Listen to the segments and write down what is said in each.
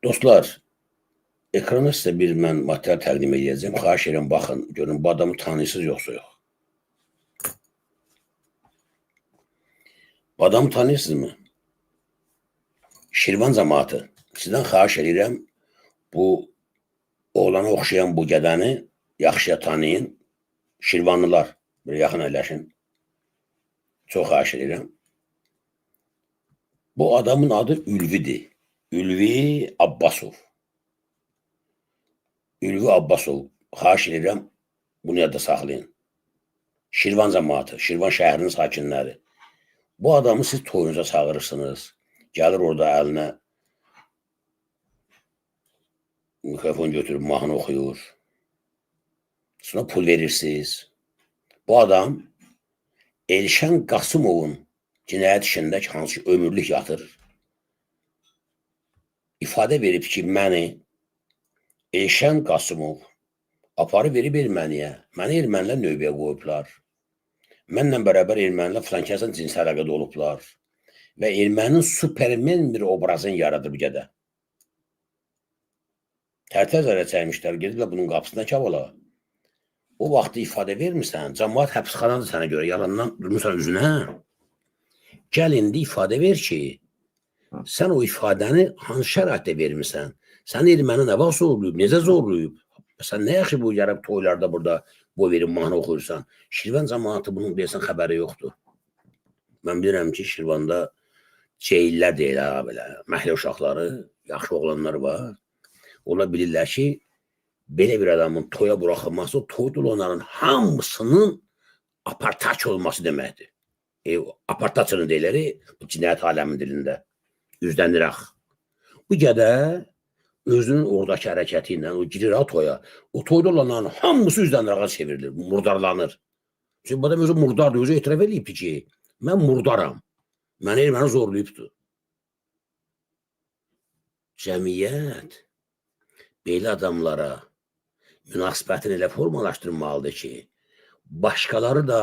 Dostlar, ekrana sizə bir mən material təqdim edəcəm. Xahiş edirəm, baxın, görün, bu adamı tanıyırsınız yoxsa yox. Bu adamı tanıyırsınızmı? Şirvan cəmaatı. Sizdən xahiş edirəm, bu oğlana oxşayan bu qədəni yaxşıya tanıyın. Şirvanlılar, bir yaxın əyləşin. Çox xahiş edirəm. Bu adamın adı Ülvidir. Ülvi Abbasov. Ülvi Abbasov. Xahiş edirəm, bunu yadda saxlayın. Şirvan cəmaatı, Şirvan şəhərinin sakinləri. Bu adamı siz toyunuza çağırırsınız. Gəlir orada əlinə mikrofon götürüb mahnı oxuyur. Sonra pul verirsiniz. Bu adam Elşən Qasımovun cinayət işində hansı ömürlük yatır. İfadə verib ki, məni Elşən Qasımov aparı verib erməniyə. Məni ermənilər növbəyə qoyublar. Mənlə bərabər ermənilər filankəsən cins əlaqədə olublar. Və ermənin supermen bir obrazını yaradır bu gədə. Tərtəzərə çəkmişlər, gediblər bunun qapısına kavala. O vaxtı ifadə vermirsən, cəmaat həbsxanadır sənə görə, yalandan durmuşsan üzünə. Gəl indi ifadə ver ki, sən o ifadəni hansı şəraitdə vermirsən? Sən erməni nə vaxt zorluyub, necə zorluyub? Sən nə yaxşı bu yarab toylarda burada boy verib mahnı oxuyursan? Şirvan cəmaatı bunun deyəsən xəbəri yoxdur. Mən bilirəm ki, Şirvanda ceyillər deyil, belə, məhlə uşaqları, yaxşı oğlanlar var. Ola bilirlər ki, belə bir adamın toya buraxılması, o toyda olanların hamısının apartaç olması deməkdir. Apartaçının deyirləri, bu cinayət aləmin dilində üzlənirək. Bu gədə özünün oradakı hərəkəti ilə, o girir toya, o toyda olanların hamısı üzlənirəqə çevrilir, murdarlanır. Çünki bu adam özü murdardır, özü etiraf edib ki, mən murdaram, məni erməni zorlayıbdır. Cəmiyyət belə adamlara münasibətini elə formalaşdırmalıdır ki, başqaları da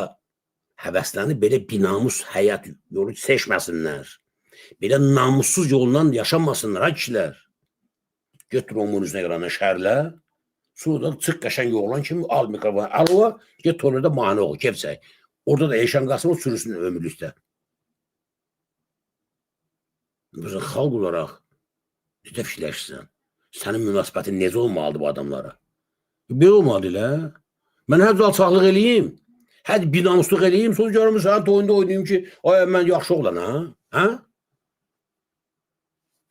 həvəslənib belə binamus həyat yolu seçməsinlər. Belə namussuz yolundan yaşamasınlar, ha kişilər. Götür onun üzünə qalanı şərlə, sonra da çıx qəşən yoğulan kimi al mikrofonu, al, get toylarda mahnı oxu, kefsək. Orada da Elşən Qasımov sürüsün ömürlükdə. Bizə xalq olaraq necə fikirləşirsən? Sənin münasibətin necə olmalıdır bu adamlara? Belə olmalı elə. Mən həd alçaqlıq eləyim, həd binamuslıq eləyim, sonra görürüm sənin toyunda oynayayım ki, ay, mən yaxşı oğlan, ha?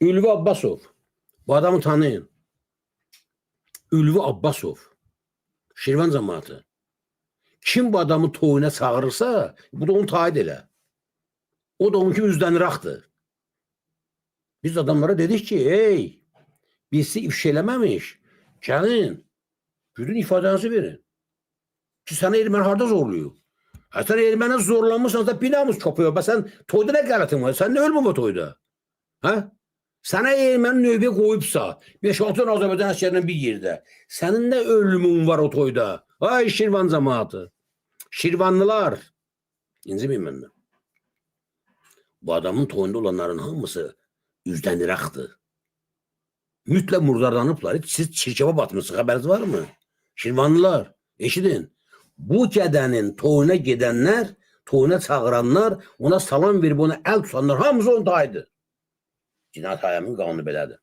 Ülvi Abbasov. Bu adamı tanıyın. Ülvi Abbasov. Şirvan cəmaatı. Kim bu adamı toyuna çağırırsa, bu da onu taid elə. O da onun kimi üzləniraqdır. Biz adamlara dedik ki, ey, birisi ifşa eləməmiş, gəlin, bütün ifadənizi verin. Ki, sənə erməni harada zorluyub? Sən erməni zorlanmışsan, sən binamus köpüyor. Sən toyda nə qələtin var? Sən nə ölmə bu toyda? Sənə erməni növbəyə qoyubsa, 5-6 Azərbaycan əsgərindən bir yerdə, sənin nə ölümün var o toyda? Ay, Şirvan cəmaatı, Şirvanlılar, inciməyin məndən. Bu adamın toyunda olanların hamısı üzləniraqdır. Mütləq murdarlanıblar. Siz çirkəbə batmışsınız, xəbəriniz var mı? Şirvanlılar, eşidin. Bu gədənin toyuna gedənlər, toyuna çağıranlar, ona salam verib, ona əl tutanlar, hamısı onun tayıdır. Cinayət aləminin qanunu belədir.